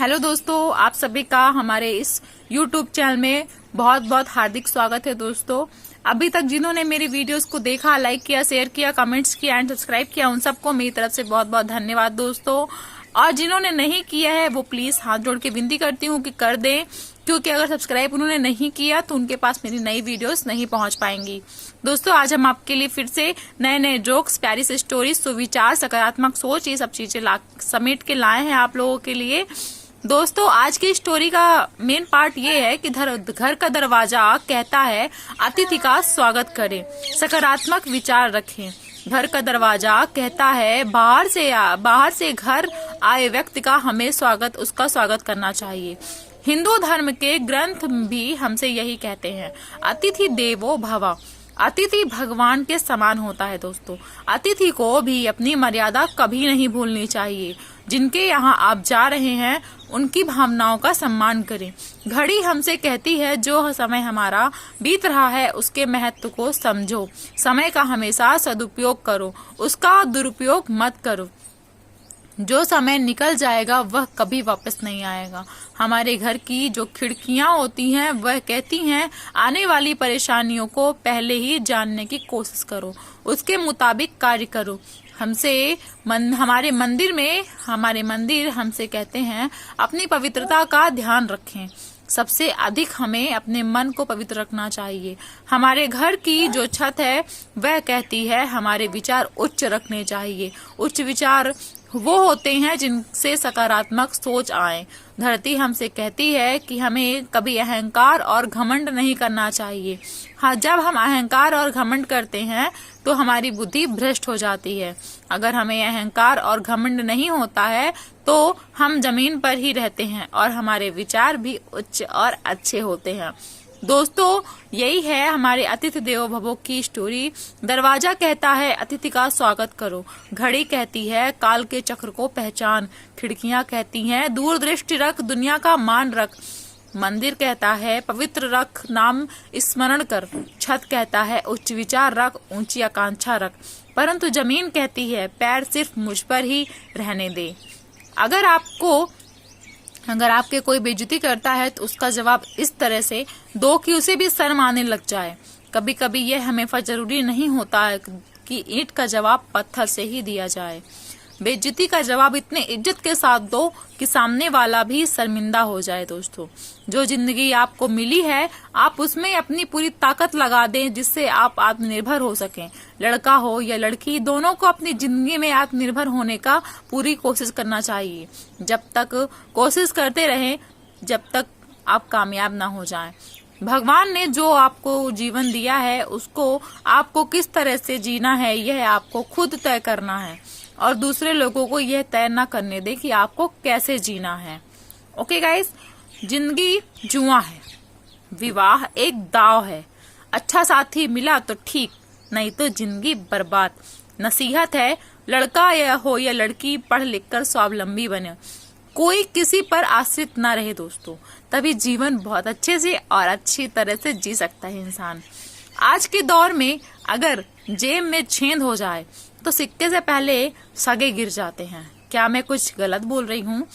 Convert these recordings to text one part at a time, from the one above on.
Hello दोस्तों, आप सभी का हमारे इस YouTube चैनल में बहुत बहुत हार्दिक स्वागत है। दोस्तों, अभी तक जिन्होंने मेरी वीडियोस को देखा, लाइक किया, शेयर किया, कमेंट्स किया एंड सब्सक्राइब किया, उन सबको मेरी तरफ से बहुत बहुत धन्यवाद दोस्तों। और जिन्होंने नहीं किया है वो प्लीज हाथ जोड़ के विनती करती हूँ कि कर दें, क्योंकि अगर सब्सक्राइब उन्होंने नहीं किया तो उनके पास मेरी नई वीडियोस नहीं पहुंच पाएंगी। दोस्तों, आज हम आपके लिए फिर से नए नए जोक्स, प्यारी सी स्टोरी, सुविचार, सकारात्मक सोच, ये सब चीजें समेट के लाए हैं आप लोगों के लिए। दोस्तों, आज की स्टोरी का मेन पार्ट ये है कि घर का दरवाजा कहता है अतिथि का स्वागत करें, सकारात्मक विचार रखें। घर का दरवाजा कहता है बाहर से घर आए व्यक्ति का हमें उसका स्वागत करना चाहिए। हिंदू धर्म के ग्रंथ भी हमसे यही कहते हैं, अतिथि देवो भव। अतिथि भगवान के समान होता है। दोस्तों, अतिथि को भी अपनी मर्यादा कभी नहीं भूलनी चाहिए। जिनके यहाँ आप जा रहे हैं उनकी भावनाओं का सम्मान करें। घड़ी हमसे कहती है जो समय हमारा बीत रहा है उसके महत्व को समझो। समय का हमेशा सदुपयोग करो, उसका दुरुपयोग मत करो। जो समय निकल जाएगा वह कभी वापस नहीं आएगा। हमारे घर की जो खिड़कियां होती हैं वह कहती हैं आने वाली परेशानियों को पहले ही जानने की कोशिश करो, उसके मुताबिक कार्य करो। हमारे मंदिर हमसे कहते हैं अपनी पवित्रता का ध्यान रखें। सबसे अधिक हमें अपने मन को पवित्र रखना चाहिए। हमारे घर की जो छत है वह कहती है हमारे विचार उच्च रखने चाहिए। उच्च विचार वो होते हैं जिनसे सकारात्मक सोच आए। धरती हमसे कहती है कि हमें कभी अहंकार और घमंड नहीं करना चाहिए। हाँ, जब हम अहंकार और घमंड करते हैं तो हमारी बुद्धि भ्रष्ट हो जाती है। अगर हमें अहंकार और घमंड नहीं होता है तो हम जमीन पर ही रहते हैं और हमारे विचार भी उच्च और अच्छे होते हैं। दोस्तों, यही है हमारे अतिथि देवो भव की स्टोरी। दरवाजा कहता है अतिथि का स्वागत करो, घड़ी कहती है काल के चक्र को पहचान, खिड़कियां कहती हैं दूरदृष्टि रख, दुनिया का मान रख, मंदिर कहता है पवित्र रख, नाम स्मरण कर, छत कहता है उच्च विचार रख, ऊंची आकांक्षा रख, परंतु जमीन कहती है पैर सिर्फ मुझ पर ही रहने दे। अगर आपके कोई बेइज्जती करता है तो उसका जवाब इस तरह से दो कि उसे भी शर्म आने लग जाए। कभी कभी यह हमेशा जरूरी नहीं होता है कि ईंट का जवाब पत्थर से ही दिया जाए। बेइज्जती का जवाब इतने इज्जत के साथ दो कि सामने वाला भी शर्मिंदा हो जाए। दोस्तों, जो जिंदगी आपको मिली है आप उसमें अपनी पूरी ताकत लगा दें जिससे आप आत्मनिर्भर हो सकें। लड़का हो या लड़की, दोनों को अपनी जिंदगी में आत्मनिर्भर होने का पूरी कोशिश करना चाहिए। जब तक कोशिश करते रहें जब तक आप कामयाब ना हो जाएं। भगवान ने जो आपको जीवन दिया है उसको आपको किस तरह से जीना है यह आपको खुद तय करना है और दूसरे लोगों को यह तय न करने दे कि आपको कैसे जीना है। ओके गाइस, जिंदगी जुआ है, विवाह एक दाव है। अच्छा साथी मिला तो ठीक, नहीं तो जिंदगी बर्बाद। नसीहत है लड़का हो या लड़की पढ़ लिख कर स्वावलंबी बने, कोई किसी पर आश्रित ना रहे। दोस्तों, तभी जीवन बहुत अच्छे से और अच्छी तरह से जी सकता है इंसान। आज के दौर में अगर जेब में छेद हो जाए तो सिक्के से पहले सगे गिर जाते हैं। क्या मैं कुछ गलत बोल रही हूँ?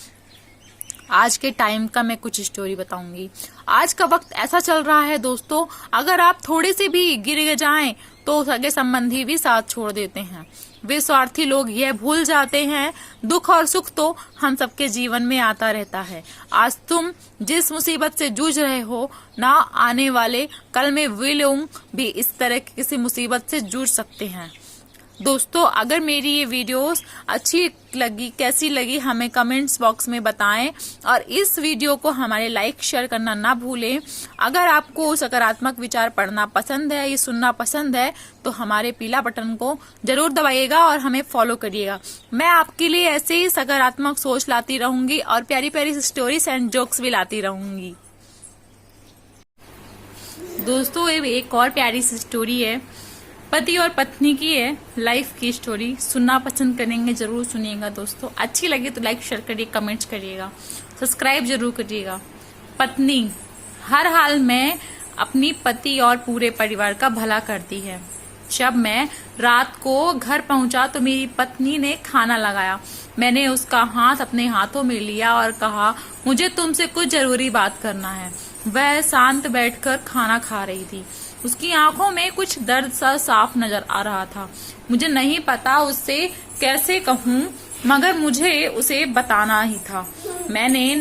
आज के टाइम का मैं कुछ स्टोरी बताऊंगी। आज का वक्त ऐसा चल रहा है दोस्तों, अगर आप थोड़े से भी गिर जाएं तो सगे संबंधी भी साथ छोड़ देते हैं। वे स्वार्थी लोग यह भूल जाते हैं दुख और सुख तो हम सबके जीवन में आता रहता है। आज तुम जिस मुसीबत से जूझ रहे हो ना आने वाले कल में वे लोग भी इस तरह की किसी मुसीबत से जूझ सकते हैं। दोस्तों, अगर मेरी ये वीडियोस अच्छी लगी, कैसी लगी हमें कमेंट्स बॉक्स में बताएं और इस वीडियो को हमारे लाइक शेयर करना ना भूलें। अगर आपको सकारात्मक विचार पढ़ना पसंद है, ये सुनना पसंद है तो हमारे पीला बटन को जरूर दबाइएगा और हमें फॉलो करिएगा। मैं आपके लिए ऐसे ही सकारात्मक सोच लाती रहूंगी और प्यारी प्यारी स्टोरीज एंड जोक्स भी लाती रहूंगी। दोस्तों, एक और प्यारी सी स्टोरी है, पति और पत्नी की है, लाइफ की स्टोरी। सुनना पसंद करेंगे जरूर सुनिएगा दोस्तों। अच्छी लगे तो लाइक शेयर करिए, कमेंट्स करिएगा, सब्सक्राइब जरूर करिएगा। पत्नी हर हाल में अपनी पति और पूरे परिवार का भला करती है। जब मैं रात को घर पहुंचा तो मेरी पत्नी ने खाना लगाया। मैंने उसका हाथ अपने हाथों में लिया और कहा, मुझे तुमसे कुछ जरूरी बात करना है। वह शांत बैठकर खाना खा रही थी। उसकी आंखों में कुछ दर्द सा साफ नजर आ रहा था। मुझे नहीं पता उससे कैसे कहूं, मगर मुझे उसे बताना ही था। मैंने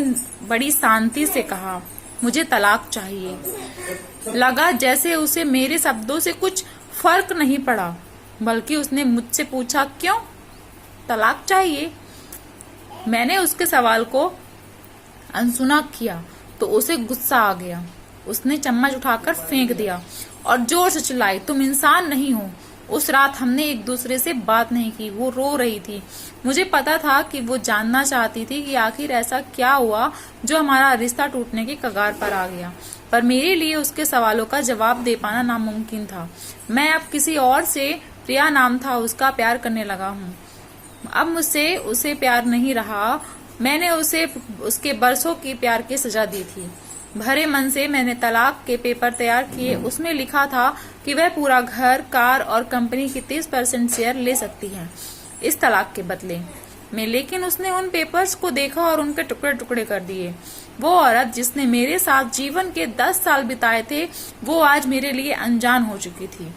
बड़ी शांति से कहा, मुझे तलाक चाहिए। लगा जैसे उसे मेरे शब्दों से कुछ फर्क नहीं पड़ा, बल्कि उसने मुझसे पूछा, क्यों तलाक चाहिए? मैंने उसके सवाल को अनसुना किया तो उसे गुस्सा आ गया। उसने चम्मच उठाकर फेंक दिया और जोर से चिल्लाई, तुम इंसान नहीं हो। उस रात हमने एक दूसरे से बात नहीं की। वो रो रही थी। मुझे पता था कि वो जानना चाहती थी कि आखिर ऐसा क्या हुआ जो हमारा रिश्ता टूटने की कगार पर आ गया, पर मेरे लिए उसके सवालों का जवाब दे पाना नामुमकिन था। मैं अब किसी और से, प्रिया नाम था उसका, प्यार करने लगा हूँ। अब मुझसे उसे प्यार नहीं रहा। मैंने उसे उसके बरसों की प्यार की सजा दी थी। भरे मन से मैंने तलाक के पेपर तैयार किए। उसमें लिखा था कि वह पूरा घर, कार और कंपनी की 30% शेयर ले सकती है इस तलाक के बदले में। लेकिन उसने उन पेपर्स को देखा और उनके टुकड़े टुकड़े कर दिए। वो औरत जिसने मेरे साथ जीवन के 10 साल बिताए थे, वो आज मेरे लिए अनजान हो चुकी थी।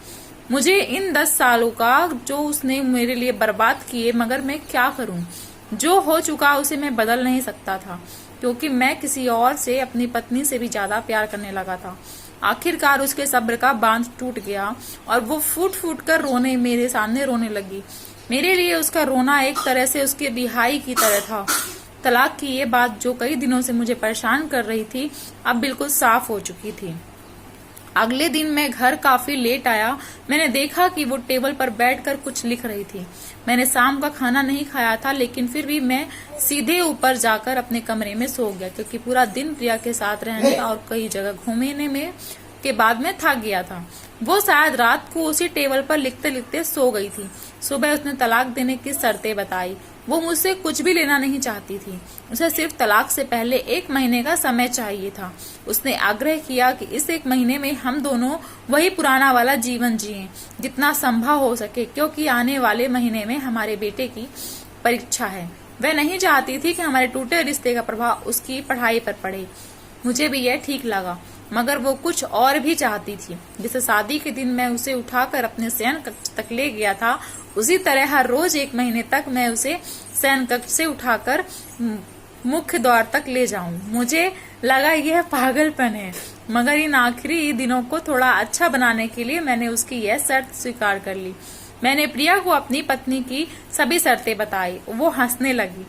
मुझे इन 10 सालों का जो उसने मेरे लिए बर्बाद किए, मगर मैं क्या करूं? जो हो चुका उसे मैं बदल नहीं सकता था, क्योंकि मैं किसी और से, अपनी पत्नी से भी ज्यादा प्यार करने लगा था। आखिरकार उसके सब्र का बांध टूट गया और वो फूट फूट कर मेरे सामने रोने लगी। मेरे लिए उसका रोना एक तरह से उसकी रिहाई की तरह था। तलाक की ये बात जो कई दिनों से मुझे परेशान कर रही थी, अब बिल्कुल साफ हो चुकी थी। अगले दिन मैं घर काफी लेट आया। मैंने देखा कि वो टेबल पर बैठकर कुछ लिख रही थी। मैंने शाम का खाना नहीं खाया था, लेकिन फिर भी मैं सीधे ऊपर जाकर अपने कमरे में सो गया, क्योंकि पूरा दिन प्रिया के साथ रहने और कई जगह घूमने में के बाद में थक गया था। वो शायद रात को उसी टेबल पर लिखते लिखते सो गई थी। सुबह उसने तलाक देने की शर्तें बताई। वो मुझसे कुछ भी लेना नहीं चाहती थी। उसे सिर्फ तलाक से पहले 1 महीने का समय चाहिए था। उसने आग्रह किया कि इस 1 महीने में हम दोनों वही पुराना वाला जीवन जिएं, जितना संभव हो सके, क्योंकि आने वाले महीने में हमारे बेटे की परीक्षा है। वह नहीं चाहती थी कि हमारे टूटे रिश्ते का प्रभाव उसकी पढ़ाई पर पड़े। मुझे भी यह ठीक लगा, मगर वो कुछ और भी चाहती थी। जैसे शादी के दिन मैं उसे उठाकर अपने शयन कक्ष तक ले गया था, उसी तरह हर रोज 1 महीने तक मैं उसे शयन कक्ष से उठाकर मुख्य द्वार तक ले जाऊं। मुझे लगा यह पागलपन है, मगर इन आखिरी दिनों को थोड़ा अच्छा बनाने के लिए मैंने उसकी यह शर्त स्वीकार कर ली। मैंने प्रिया को अपनी पत्नी की सभी शर्तें बताई। वो हंसने लगी।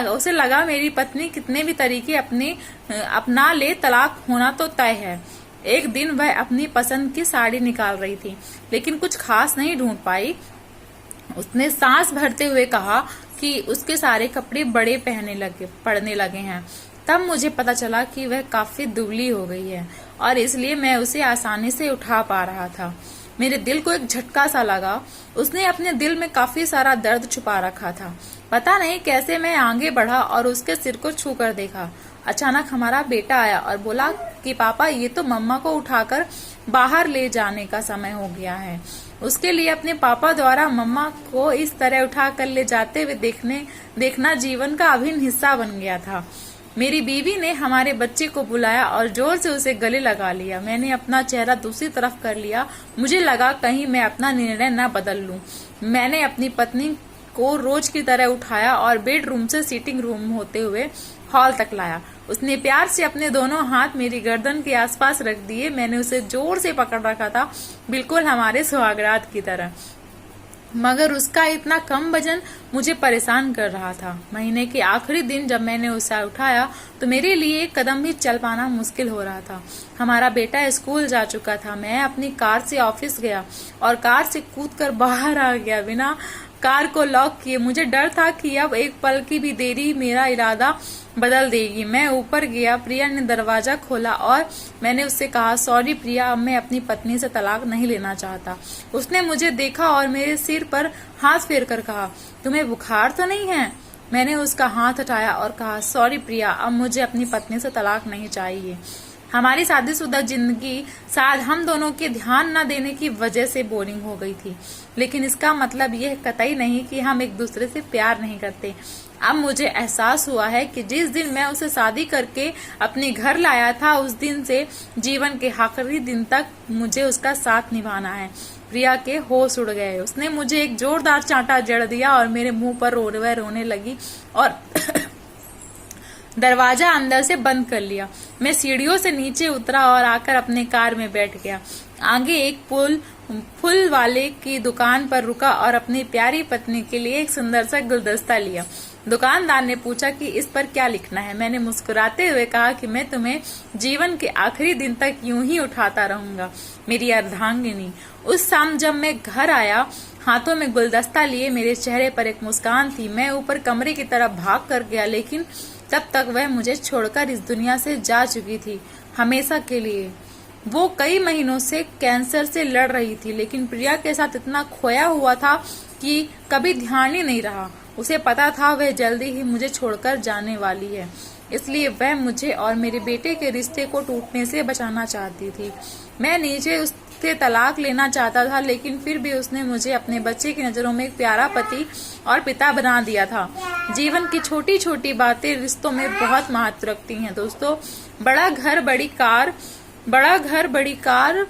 उसे लगा मेरी पत्नी कितने भी तरीके अपना ले, तलाक होना तो तय है। एक दिन वह अपनी पसंद की साड़ी निकाल रही थी, लेकिन कुछ खास नहीं ढूंढ पाई। उसने सांस भरते हुए कहा कि उसके सारे कपड़े बड़े पड़ने लगे हैं। तब मुझे पता चला कि वह काफी दुबली हो गई है और इसलिए मैं उसे आसानी से उठा पा रहा था। मेरे दिल को एक झटका सा लगा। उसने अपने दिल में काफी सारा दर्द छुपा रखा था। पता नहीं कैसे मैं आगे बढ़ा और उसके सिर को छू कर देखा। अचानक हमारा बेटा आया और बोला कि पापा, ये तो मम्मा को उठाकर बाहर ले जाने का समय हो गया है। उसके लिए अपने पापा द्वारा मम्मा को इस तरह उठा कर ले जाते हुए देखना जीवन का अभिन्न हिस्सा बन गया था। मेरी बीवी ने हमारे बच्चे को बुलाया और जोर से उसे गले लगा लिया। मैंने अपना चेहरा दूसरी तरफ कर लिया। मुझे लगा कहीं मैं अपना निर्णय न बदल लूं। मैंने अपनी पत्नी को रोज की तरह उठाया और बेडरूम से सीटिंग रूम होते हुए हॉल तक लाया। उसने प्यार से अपने दोनों हाथ मेरी गर्दन के आसपास रख दिए। मैंने उसे जोर से पकड़ रखा था, बिल्कुल हमारे सुहागरात की तरह, मगर उसका इतना कम वजन मुझे परेशान कर रहा था। महीने के आखिरी दिन जब मैंने उसे उठाया तो मेरे लिए एक कदम भी चल पाना मुश्किल हो रहा था। हमारा बेटा स्कूल जा चुका था। मैं अपनी कार से ऑफिस गया और कार से कूदकर बाहर आ गया, बिना कार को लॉक किए। मुझे डर था कि अब एक पल की भी देरी मेरा इरादा बदल देगी। मैं ऊपर गया। प्रिया ने दरवाजा खोला और मैंने उससे कहा, सॉरी प्रिया, अब मैं अपनी पत्नी से तलाक नहीं लेना चाहता। उसने मुझे देखा और मेरे सिर पर हाथ फेर कर कहा, तुम्हें बुखार तो नहीं है? मैंने उसका हाथ हटाया और कहा, सॉरी प्रिया, अब मुझे अपनी पत्नी से तलाक नहीं चाहिए। हमारी शादीशुदा जिंदगी शायद हम दोनों के ध्यान न देने की वजह से बोरिंग हो गई थी, लेकिन इसका मतलब यह कतई नहीं कि हम एक दूसरे से प्यार नहीं करते। अब मुझे एहसास हुआ है कि जिस दिन मैं उसे शादी करके अपने घर लाया था, उस दिन से जीवन के आखिरी दिन तक मुझे उसका साथ निभाना है। प्रिया के होश उड़ गए। उसने मुझे एक जोरदार चांटा जड़ दिया और मेरे मुंह पर रोने लगी और दरवाजा अंदर से बंद कर लिया। मैं सीढ़ियों से नीचे उतरा और आकर अपने कार में बैठ गया। आगे एक फूल वाले की दुकान पर रुका और अपनी प्यारी पत्नी के लिए एक सुंदर सा गुलदस्ता लिया। दुकानदार ने पूछा कि इस पर क्या लिखना है। मैंने मुस्कुराते हुए कहा कि मैं तुम्हें जीवन के आखिरी दिन तक यूं ही उठाता रहूंगा, मेरी अर्धांगिनी। उस शाम जब मैं घर आया, हाथों में गुलदस्ता लिए, मेरे चेहरे पर एक मुस्कान थी। मैं ऊपर कमरे की तरफ भाग कर गया, लेकिन तब तक वह मुझे छोड़कर इस दुनिया से जा चुकी थी, हमेशा के लिए। वो कई महीनों से कैंसर से लड़ रही थी, लेकिन प्रिया के साथ इतना खोया हुआ था कि कभी ध्यान ही नहीं रहा। उसे पता था वह जल्दी ही मुझे छोड़कर जाने वाली है, इसलिए वह मुझे और मेरे बेटे के रिश्ते को टूटने से बचाना चाहती थी। मैं नीचे उससे तलाक लेना चाहता था, लेकिन फिर भी उसने मुझे अपने बच्चे की नजरों में एक प्यारा पति और पिता बना दिया था। जीवन की छोटी छोटी बातें रिश्तों में बहुत महत्व रखती हैं दोस्तों। बड़ा घर बड़ी कार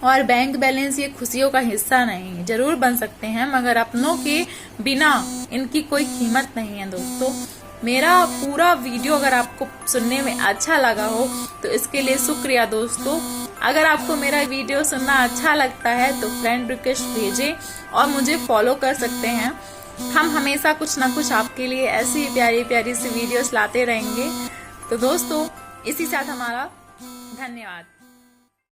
और बैंक बैलेंस ये खुशियों का हिस्सा नहीं, जरूर बन सकते हैं, मगर अपनों के बिना इनकी कोई कीमत नहीं है दोस्तों। मेरा पूरा वीडियो अगर आपको सुनने में अच्छा लगा हो तो इसके लिए शुक्रिया दोस्तों। अगर आपको मेरा वीडियो सुनना अच्छा लगता है तो फ्रेंड रिक्वेस्ट भेजें और मुझे फॉलो कर सकते हैं। हम हमेशा कुछ ना कुछ आपके लिए ऐसी प्यारी प्यारी सी वीडियोस लाते रहेंगे। तो दोस्तों, इसी साथ हमारा धन्यवाद।